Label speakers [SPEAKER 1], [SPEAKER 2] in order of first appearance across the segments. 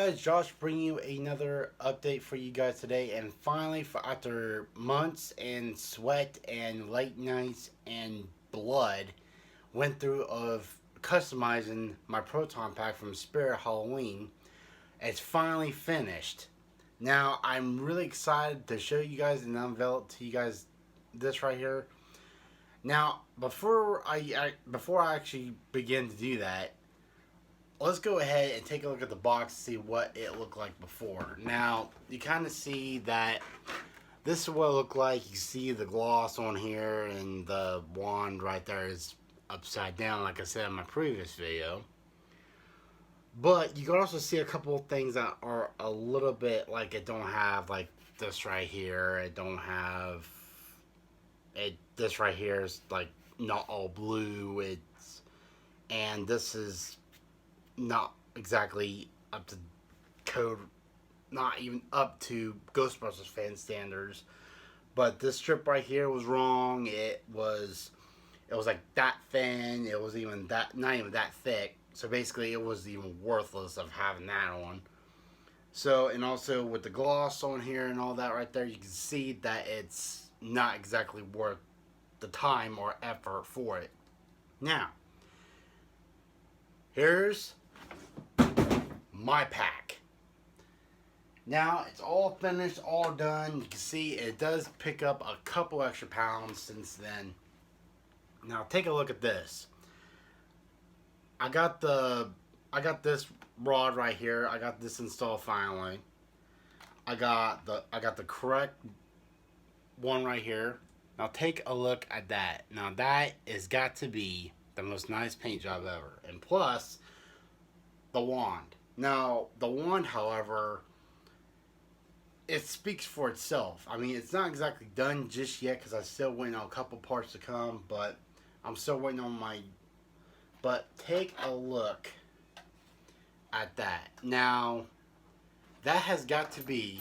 [SPEAKER 1] guys, Josh bringing you another update for you guys today. And finally, after months and sweat and late nights and blood, went through of customizing my proton pack from Spirit Halloween. It's finally finished. Now, I'm really excited to show you guys and unveil it to you guys this right here. Now, before I actually begin to do that, let's go ahead and take a look at the box to see what it looked like before. Now, you kind of see that this is what it looked like. You see the gloss on here, and the wand right there is upside down, like I said in my previous video. But you can also see a couple of things that are a little bit like it don't have, like this right here. It don't have it. This right here is like not all blue. And this is not exactly up to code, not even up to Ghostbusters fan standards. But this strip right here was wrong. It was like that thin. It was even that not even that thick. So basically, it was even worthless of having that on. So, and also with the gloss on here and all that right there, you can see that it's not exactly worth the time or effort for it. Now, here's my pack. Now, it's all finished, all done. You can see it does pick up a couple extra pounds since then. Now, take a look at this. I got this rod right here. I got this installed finally. I got the correct one right here. Now take a look at that. Now that has got to be the most nice paint job ever. And plus the wand. Now the wand, however, it speaks for itself. I mean, it's not exactly done just yet because I still waiting on a couple parts to come, but I'm still waiting on my. But take a look at that. Now, that has got to be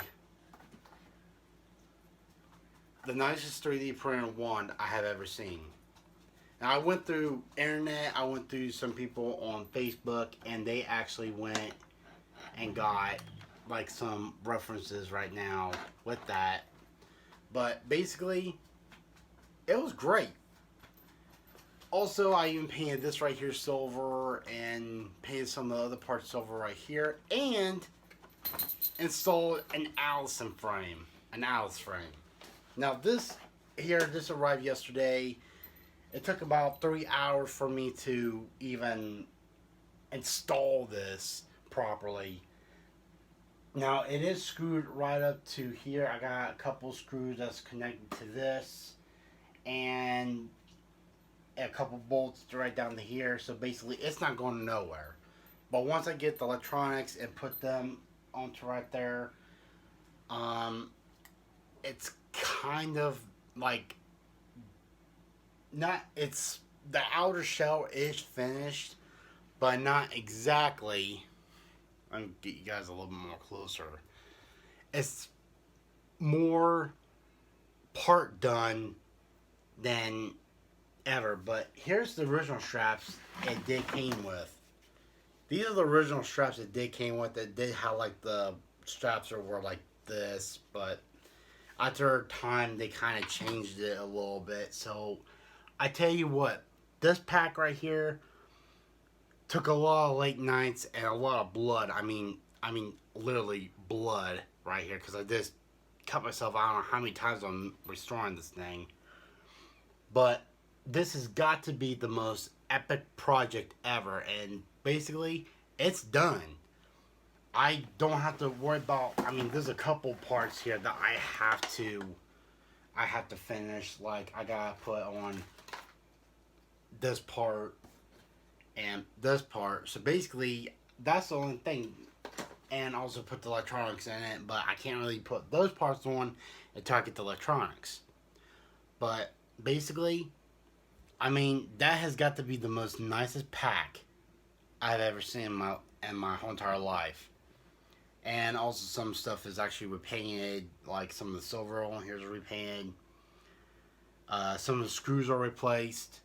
[SPEAKER 1] the nicest 3D printed wand I have ever seen. Now, I went through internet, I went through some people on Facebook, and they actually went and got like some references right now with that. But basically, it was great. Also, I even painted this right here silver and painted some of the other parts silver right here, and installed an Allison frame, an Alice frame. Now this arrived yesterday. It took about 3 hours for me to even install this properly. Now it is screwed right up to here. I got a couple screws that's connected to this, and a couple bolts right down to here. So basically, it's not going nowhere. But once I get the electronics and put them onto right there, it's kind of like not. It's the outer shell is finished, but not exactly. I'm gonna get you guys a little bit more closer. It's more part done than ever. But here's the original straps it did came with. These are the original straps it did came with. It did have like the straps were like this, but after time they kind of changed it a little bit. So I tell you what, this pack right here took a lot of late nights and a lot of blood. I mean literally blood right here, because I just cut myself. I don't know how many times I'm restoring this thing, but this has got to be the most epic project ever, and basically it's done. I don't have to worry about. I mean, there's a couple parts here that I have to finish. Like I gotta put on this part and this part. So basically, that's the only thing. And also put the electronics in it, but I can't really put those parts on until I get the electronics. But basically, I mean, that has got to be the most nicest pack I've ever seen in my whole entire life. And also some stuff is actually repainted, like some of the silver on here is repainted. Some of the screws are replaced.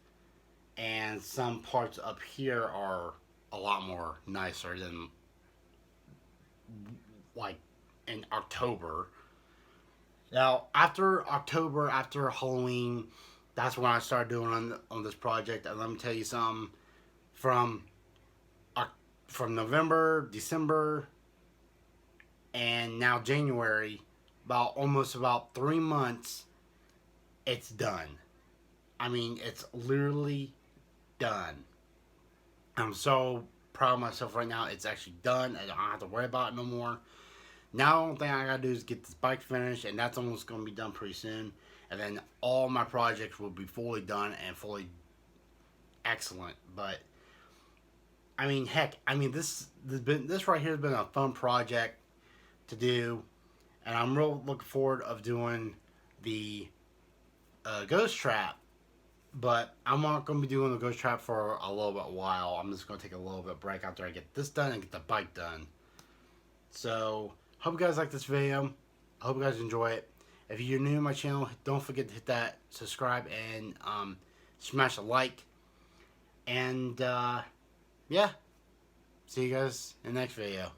[SPEAKER 1] And some parts up here are a lot more nicer than like in October. Now, after October, after Halloween, that's when I started doing on this project. And let me tell you something. From from November, December, and now January, about 3 months, it's done. I mean, it's literally done. I'm so proud of myself right now. It's actually done. I don't have to worry about it no more. Now, the only thing I gotta do is get this bike finished, and that's almost gonna be done pretty soon. And then all my projects will be fully done and fully excellent. But I mean, heck, I mean this right here has been a fun project to do, and I'm real looking forward of doing the ghost trap. But I'm not going to be doing the ghost trap for a little bit while. I'm just going to take a little bit break after I get this done and get the bike done. So, hope you guys like this video. I hope you guys enjoy it. If you're new to my channel, don't forget to hit that subscribe and smash a like. And yeah, see you guys in the next video.